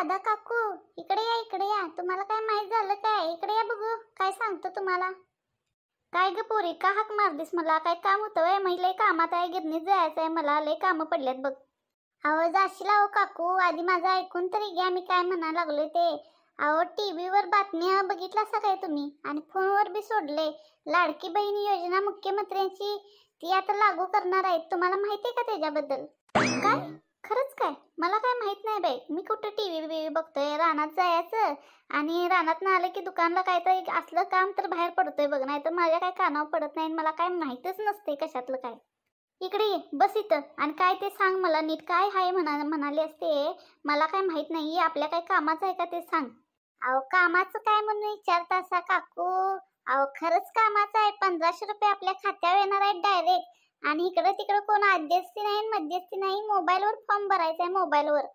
राधा काकू, इकडे या इकडे या. तुम्हाला काय माहित झालं काय? इकडे या बघू, काय सांगतो तुम्हाला. काय ग पोरी, का हाक मारलीस मला? काय काम होतं वय? महिला कामात आहे, गिरणीत जायचं आहे मला, लय कामं पडल्यात बघ. अहो जाशील अहो काकू, आधी माझं ऐकून तरी घ्या, मी काय म्हणायला लागलोय ते. अहो टीव्हीवर बातम्या बघितला काय तुम्ही? आणि फोनवर बी सोडले. लाडकी बहीण योजना मुख्यमंत्र्यांची ती आता लागू करणार आहेत. तुम्हाला माहिती आहे का त्याच्याबद्दल? काय? खरंच काय? मला काय माहित नाही बाई. मी कुठं टीव्ही बघतोय. रानात जायचं आणि रानात आलं की दुकानला काहीतरी असलं काम तर बाहेर पडतोय बघ, नाही तर माझ्या काय कानावर पडत नाही. मला काय माहितच नसते कशातलं काय. इकडे ये, बस इथं. आणि काय ते सांग मला नीट, काय आहे म्हणाले असते. मला काय माहित नाही. आपल्या काय कामाचं आहे का ते सांग. अहो कामाचं काय म्हणून विचारतासा काकू? अहो खरंच कामाचं आहे. 1500 रुपये आपल्या खात्यावर येणार आहेत डायरेक्ट. आणि इकडं तिकडं कोण आद्यस्ती नाही मध्यस्थी नाही. मोबाईलवर फॉर्म भरायचा आहे मोबाईलवर.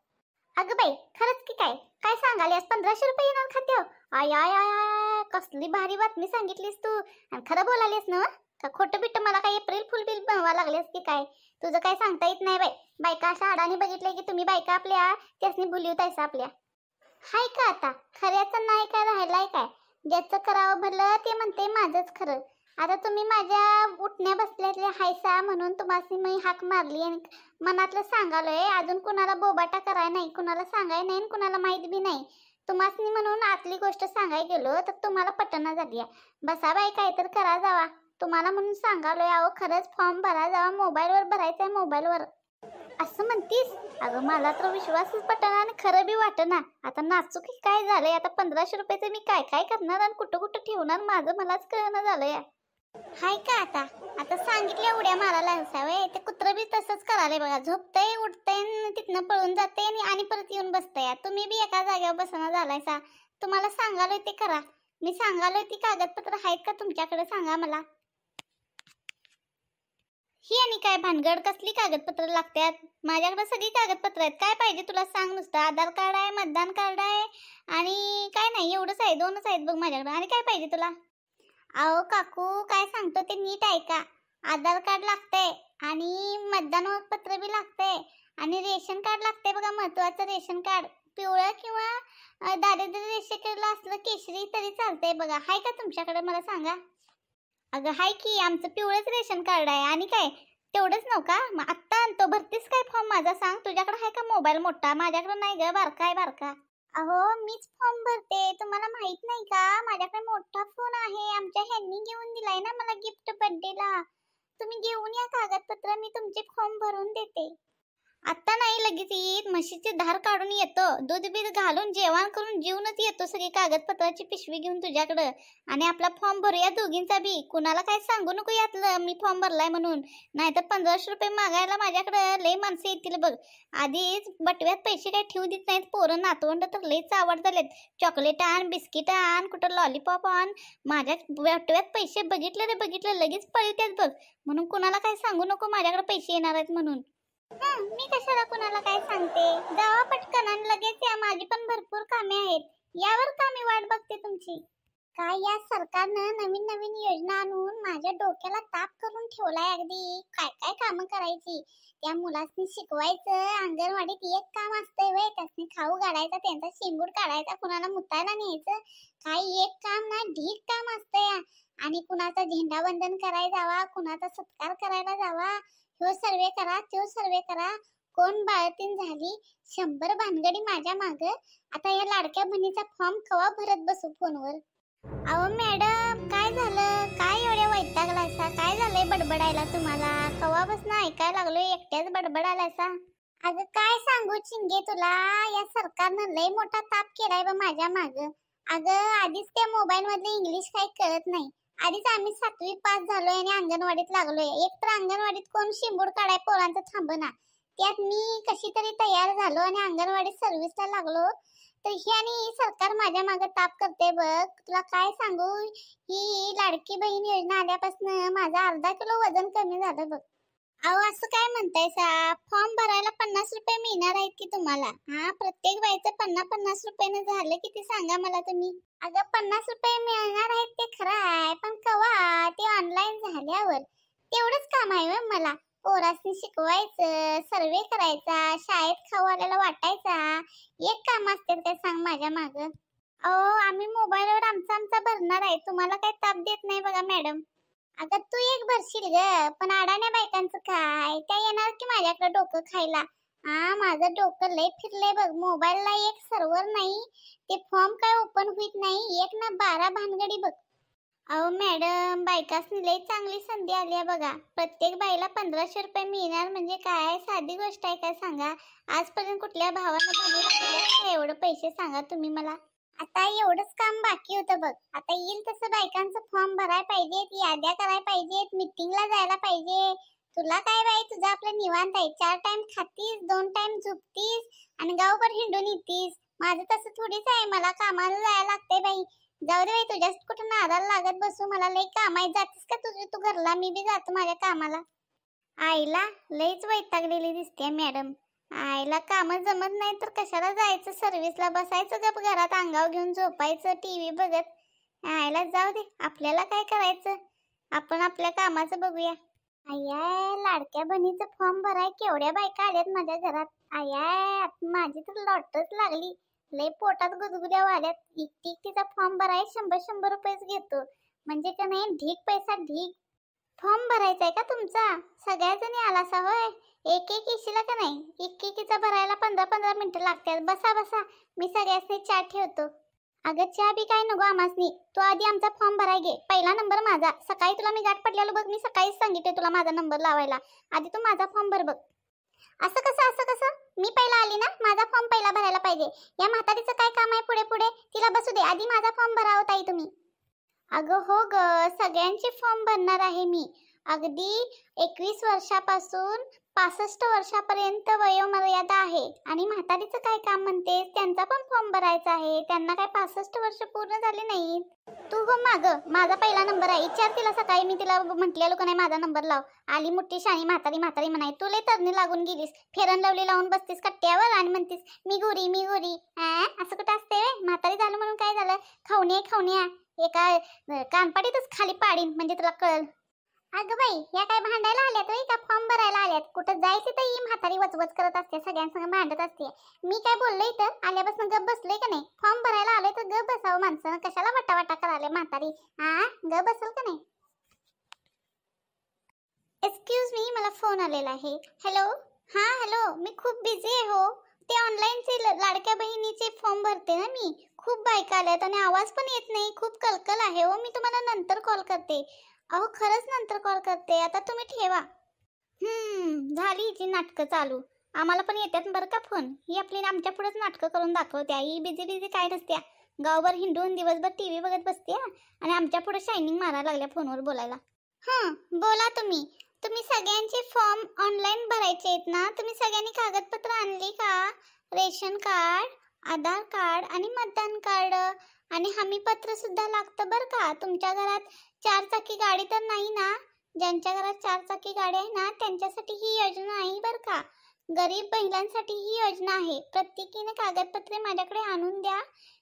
अगं बाई खरंच की काय? काय सांगालीस? 1500 रुपये येणार खात्यावर? आय आय आय आय, कसली भारी बातमी सांगितलीस तू. आणि खरं बोलालीस ना? का खोटं बिट्ट मला काय एप्रिल फुल बिल बनवा लागलेस की काय? तुझं काय सांगता येत नाही बाई. बायका अशा अडाणी बघितलंय की तुम्ही बायका आपल्या त्यासनी भुलवतायसा आपल्या. हाय का आता? खऱ्याचं नाही काय राहिलाय काय? ज्याचं करावं भलं ते म्हणते माझंच खरं. आता तुम्ही माझ्या उठण्या बसल्यातल्या हायसा म्हणून तुम्हाला मी हाक मारली आणि मनातलं सांगालोय. अजून कुणाला बोबाटा कराय नाही, कुणाला सांगाय नाही, कुणाला माहित बी नाही. तुम्हाला म्हणून आतली गोष्ट सांगाय गेलो तर तुम्हाला पटना झाली. बसा बाई काय तर करा जावा. तुम्हाला म्हणून सांगालोय. अहो खरंच फॉर्म भरा जावा. मोबाईलवर भरायचंय मोबाईलवर. असं म्हणतीस? अगं मला तर विश्वासच पटना आणि खरं बी वाटना. आता नाचू की काय झालंय? आता 1500 रुपयाचं मी काय काय करणार आणि कुठं कुठं ठेवणार माझं मलाच कळना झालंय. हाय का आता? आता सांगितल्या उड्या मारायला हसावे. ते कुत्र बी तसंच कराले बघा. झोपतंय उठतंय तिथनं पळून जाते आणि परत येऊन बसतंय. तुम्ही बी एका जागेवर बसना झालायसा. तुम्हाला सांगालोय ते करा. मी सांगालोय ती कागदपत्र आहेत का तुमच्याकडे सांगा मला. ही आणि काय भानगड? कसली कागदपत्र लागतात? माझ्याकडे सगळी कागदपत्र आहेत. काय पाहिजे तुला सांग नुसतं. आधार कार्ड आहे, मतदान कार्ड आहे आणि काय नाही, एवढंच आहे. 2च आहेत बघ माझ्याकडे. आणि काय पाहिजे तुला? अहो काकू काय सांगतो ते नीट ऐका. आधार कार्ड लागतंय आणि मतदान पत्र बी लागतंय आणि रेशन कार्ड लागतंय बघा, महत्वाचं रेशन कार्ड. पिवळं किंवा दारिद्र्य रेषेकडलं असलं केशरी तरी चालतंय बघा. हाय का तुमच्याकडे मला सांगा. अगं हाय की, आमचं पिवळंच रेशन कार्ड आहे. आणि काय तेवढंच नव्ह का? मग आत्ता आणतो. भरतीस काय फॉर्म माझा सांग. तुझ्याकडे आहे का मोबाईल मोठा? माझ्याकडे नाही ग, बारका आहे बारका. अहो मीच फॉर्म भरते. तुम्हाला माहित नाही का? माझ्याकडे मोठा फोन आहे. आमच्या ह्यांनी घेऊन दिलाय ना मला गिफ्ट बर्थडेला. तुम्ही घेऊन या कागदपत्र, मी तुमचे फॉर्म भरून देते. आता नाही, लगेच येत. म्हशीची धार काढून येतो, दूध बीध घालून जेवण करून जेवूनच येतो. सगळी कागदपत्राची पिशवी घेऊन तुझ्याकडं. आणि आपला फॉर्म भरूया दोघींचा बी. कुणाला काय सांगू नको यातलं मी फॉर्म भरलाय म्हणून. नाहीतर 1500 रुपये मागायला माझ्याकडं लय माणसं येतील बघ. आधीच बटव्यात पैसे काय ठेवू देत नाहीत पोरं. नातवंड तर लयच आवड झालेत. चॉकलेट आण, बिस्किट आण, कुठं लॉलीपॉप आण. माझ्या बटव्यात पैसे बघितलं रे बघितलं लगेच पळतात बघ. म्हणून कुणाला काय सांगू नको माझ्याकडे पैसे येणार आहेत म्हणून. मी कशाला कुणाला काय सांगते. जावा पटकन आणि लगेच या. माझी पण भरपूर कामे आहेत. यावर का मी वाट बघते तुमची. काय या सरकारनं नवीन नवीन योजना आणून माझ्या डोक्याला ताप करून ठेवलाय. अगदी काय काय कामं करायची. त्या मुलांनी शिकवायचं. अंगणवाडीत एक काम असतंय वय, त्यासनी खाऊ घालायचा, त्यांचा शेंबूड काढायचा, कुणाला मुतायला न्यायचं. काही एक काम ना ढीक काम असतंय. आणि कुणाचा झेंडावंदन करायला जावा, कुणाचा सत्कार करायला जावा. ह्यो सर्वे करा, त्यो सर्वे करा. कोण बाळतीन झाली. 100 भानगडी माझ्या माग. आता या लाडक्या बहिणीचा फॉर्म कवा भरत बसू फोनवर. अहो मॅडम काय झालं? काय एवढ्या वैतागलायसा? काय झालंय बडबडायला तुम्हाला? कवापासून ऐकायला लागलोय एकट्याच बडबडायलायसा. अगं काय सांगू चिंगे तुला. या सरकारनं लय मोठा ताप केलाय बा माझ्या माग. अगं आधीच त्या मोबाईल मधले इंग्लिश काही कळत नाही. आधीच आम्ही 7वी पास झालोय आणि अंगणवाडीत लागलोय. एक तर अंगणवाडीत कोण शिंबूड काढाय पोरांचं थांबना. त्यात मी कशी तरी तयार झालो आणि अंगणवाडीत सर्व्हिसला लागलो. तर ही आणि सरकार माझ्या मागे ताप करते बघ. तुला काय सांगू, ही लाडकी बहीण योजना आल्यापासून माझं अर्धा किलो वजन कमी झालं बघ. अहो असं काय म्हणतायसा. फॉर्म भरायला 50 रुपये मिळणार आहेत की तुम्हाला. हा प्रत्येक बाईचं 50-50 रुपयानं झालं किती सांगा मला तुम्ही. अगं 50 रुपये मिळणार आहेत ते खरं आहे, पण कवा ते ऑनलाईन झाल्यावर. तेवढंच काम आहे मला. पोरासनी शिकवायचं, सर्वे करायचा, शाळेत खाऊ आल्याला वाटायचा. एक काम असते काय सांग माझ्या माग? अहो आम्ही मोबाईलवर आमचा आमचा भरणार आहे, तुम्हाला काही ताप देत नाही बघा मॅडम. अगं तू एक भरशील ग, पण अडाण्या बायकांचं काय, त्या येणार की माझ्याकडे डोकं खायला. माझं डोकं लय फिरलंय बघ. मोबाईलला एक सर्व्हर नाही, ते फॉर्म काय ओपन होत नाही, एक ना 12 भानगडी बघ. अहो मॅडम, बायकासनी लय चांगली संधी आली आहे बघा. प्रत्येक बाईला 1500 रुपये मिळणार म्हणजे काय साधी गोष्ट आहे काय सांगा? आजपर्यंत कुठल्या भावानं दिले एवढे पैसे सांगा तुम्ही मला? आता एवढंच काम बाकी होतं बघ. आता येईल तसं बायकांचं फॉर्म भरायला पाहिजेत, याद्या करायला पाहिजेत, मीटिंगला जायला पाहिजे. तुला काय बाई, तुझं आपलं निवांत आहे. 4 टाइम खातीस, 2 टाइम झोपतीस आणि गावभर हिंडून येतीस. माझं तसं थोडीच आहे, मला कामाला जायला लागते बाई. जाऊ दे बाई, तुझ्याच कुठं नादाला लागत बसू. मला लई काम आहे. जातीस का तुझी तू घरला? मी बी जातो माझ्या कामाला. आईला लईच वैतागलेली दिसते मॅडम. आईला काम जमत नाही तर कशाला जायचं सर्व्हिसला, बसायचं गप घरात अंगावर घेऊन झोपायचं टीव्ही बघत. आईला जाऊ दे, आपल्याला काय करायचं, आपण आपल्या कामाचं बघूया. आया, लाडक्या बहिणीचं फॉर्म भराय केवढ्या बायका आल्यात माझ्या घरात. आया, माझी तर लॉटच लागली. लय पोटात गुदगुद्या वाढ्यात. तिचा फॉर्म भराय 100-100 रुपयेच घेतो, म्हणजे का नाही ढीक पैसा ढीक. फॉर्म भरायचा आहे का तुमचा? सगळ्या जणी आलासा होय? एक एक येशीला का नाही? एकीचा भरायला 15-15 मिनिटं लागतात. बसा बसा, मी सगळ्यांनी चहा ठेवतो. अगं चहा बी काय नको आमासनी, तू आधी आमचा फॉर्म भराय घे. पहिला नंबर माझा. सकाळी तुला मी गाठ पडलेलो बघ, मी सकाळीच सांगितले तुला माझा नंबर लावायला. आधी तू माझा फॉर्म भर बघ. असं कसं असं कसं? मी पहिला आली ना, माझा फॉर्म पहिला भरायला पाहिजे. या म्हातारीचं काय काम आहे पुढे पुढे? तिला बसू दे, आधी माझा फॉर्म भरावा ताई तुम्ही. अगं हो ग, सगळ्यांचे फॉर्म भरणार आहे मी. अगदी 21 वर्षापासून 65 वर्षापर्यंत वयोमर्यादा आहे. आणि म्हातारीचं काय काम म्हणते, त्यांचा पण फॉर्म भरायचा आहे. त्यांना काय 65 वर्ष पूर्ण झाले नाहीत. तू हो माग, माझा पहिला नंबर आहे. विचार तिला, सकाळी मी तिला म्हटलेलो का नाही माझा नंबर लाव. आली मोठी शाणी म्हातारी म्हातारी म्हणाय. तू लय तरणी लागून गेलीस. फेरन लवली लावून बसतीस कट्ट्यावर आणि म्हणतीस मी गोरी मी गोरी. असं कुठं असते? म्हातारी झालं म्हणून काय झालं? खावणे खावण्या एका कानपाडीतच खाली पाडीन म्हणजे तुला कळल. अगं बाई, या काय भांडायला आल्यात का फॉर्म भरायला आल्यात? कुठं जायचं तर ही म्हातारी वचवच करत असते, सगळ्यांसंग भांडत असते. मी काय बोललोय तर आल्यापासून गप बसलोय का नाही? फॉर्म भरायला आलोय तर गप बसावं माणसानं, कशाला वटावटा करायला म्हातारी. गप बसल का नाही? एक्सक्यूज मी, मला फोन आलेला आहे. हॅलो. हॅलो, मी खूप बिझी आहे हो. ते ऑनलाईनचे लाडक्या बहिणीचे फॉर्म भरते ना मी. खूप बायका आल्यात आणि आवाज पण येत नाही, खूप कलकल आहे हो. मी तुम्हाला नंतर कॉल करते. अहो खरंच नंतर कॉल करते, आता तुम्ही ठेवा. झाली हिची नाटकं चालू. आम्हाला पण येतात बरं का फोन. ही आपली आमच्या पुढेच नाटकं करून दाखवत्या. ही बिझी बिझी काय नसत्या, गावभर हिंडून दिवसभर टीव्ही बघत बसते आणि आमच्या पुढे शायनिंग मारायला लागल्या फोनवर बोलायला. बोला तुम्ही. तुम्ही सगळ्यांचे फॉर्म ऑनलाईन भरायचे आहेत ना? तुम्ही सगळ्यांनी कागदपत्र आणली का? रेशन कार्ड, आधार कार्ड आणि मतदान कार्ड आणि हमीपत्र सुद्धा लागतं बरं का. तुमच्या घरात 4 चाकी गाडी तर नाही ना? ज्यांच्या घरात 4 चाकी गाडी आहे ना, त्यांच्यासाठी ही योजना आहे बरं का. गरीब महिलांसाठी ही योजना आहे. प्रत्येकीने कागदपत्रे माझ्याकडे आणून द्या,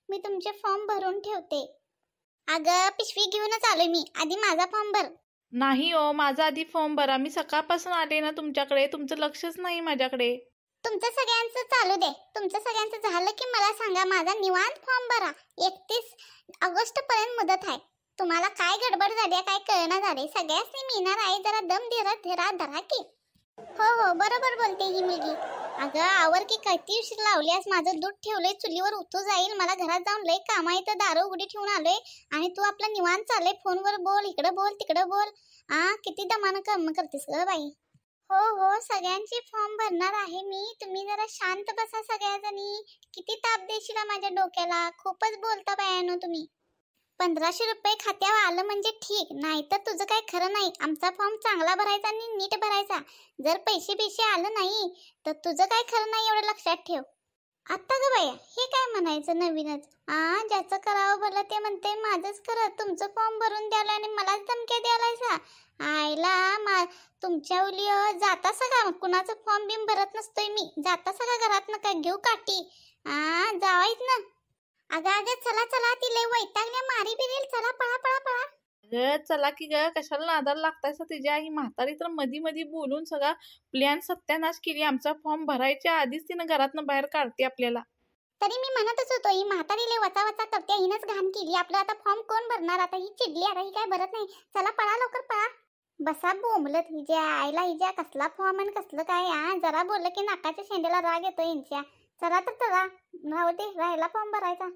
मी तुमचे फॉर्म भरून ठेवते. अगं पिशवी घेऊनच आलोय मी, आधी माझा फॉर्म भर. नाही हो, माझा आधी फॉर्म भरा. मी सकाळपासून आले ना तुमच्याकडे, तुमचं लक्षच नाही माझ्याकडे. तुमचं सगळ्यांचं चालू दे. तुमचं सगळ्यांचं झालं की मला सांगा. माझा निवांत फॉर्म भरा. 31 ऑगस्ट पर्यंत मुदत आहे. तुम्हाला काय गडबड झाली काय कळना झाले. सगळ्यांनी मिळणार आहे, जरा दम धरा धरा की. हो बरोबर बोलते ही मुलगी. अगं आवर की, किती उशीर लावल्यास. माझं दूध ठेवलंय चुलीवर, उतू जाईल. मला घरात जाऊन लय काम आहे, तर दारू उघडी ठेवून आलोय आणि तू आपला निवांत चालले फोनवर बोल, इकडं बोल तिकडं बोल. किती दमानं काम करतेस ग बाई. हो सगळ्यांचे फॉर्म भरणार आहे मी. तुम्ही जरा शांत बसा सगळ्याजणी. किती ताप देशील माझ्या डोक्याला. खूपच बोलता बायानो तुम्ही. 1500 रुपये खात्यावर आलं म्हणजे ठीक, नाही तर तुझं काय खरं नाही. आमचा फॉर्म चांगला भरायचा आणि नीट भरायचा. जर पैसे आलं नाही तर तुझं काय खरं नाही, एवढं लक्षात ठेव. आता ग बाया, हे काय म्हणायचं नवीनच. ज्याचं करावं भलं ते म्हणते माझंच खरं. तुमचं फॉर्म भरून द्यायला आणि मलाच धमक्या द्यायलायचा. आईला तुमच्या उली जाता सगळा कुणाचं फॉर्म बिम भरत नसतोय मी. जाता सगळा घरात नका घेऊ काठी. जावायच ना. अगं चला ती लय वैतागल्या, मारी बिरेल. चला पळा. ग चला की ग, कशाला नादाला लागतायसा तिच्या? ही म्हातारी तर मधी मधी बोलून सगळा प्लॅन सत्यानाश केली. आमचा फॉर्म भरायच्या आधीच तिनं घरातनं बाहेर काढते आपल्याला. तरी मी म्हणतच होतो ही म्हातारीले वचा वचा करते, हिनच घाण केली. आपलं आता फॉर्म कोण भरणार? आता ही चिडली, आता ही काय भरत नाही. चला पळा लवकर पळा. बसा बोंबलत हिच्या आईला, हिच्या कसला फॉर्म आणि कसलं काय. जरा बोललं की नाकाच्या शेंड्याला राग येतो यांच्या. चला तर चला, राहू दे, राहिला फॉर्म भरायचा.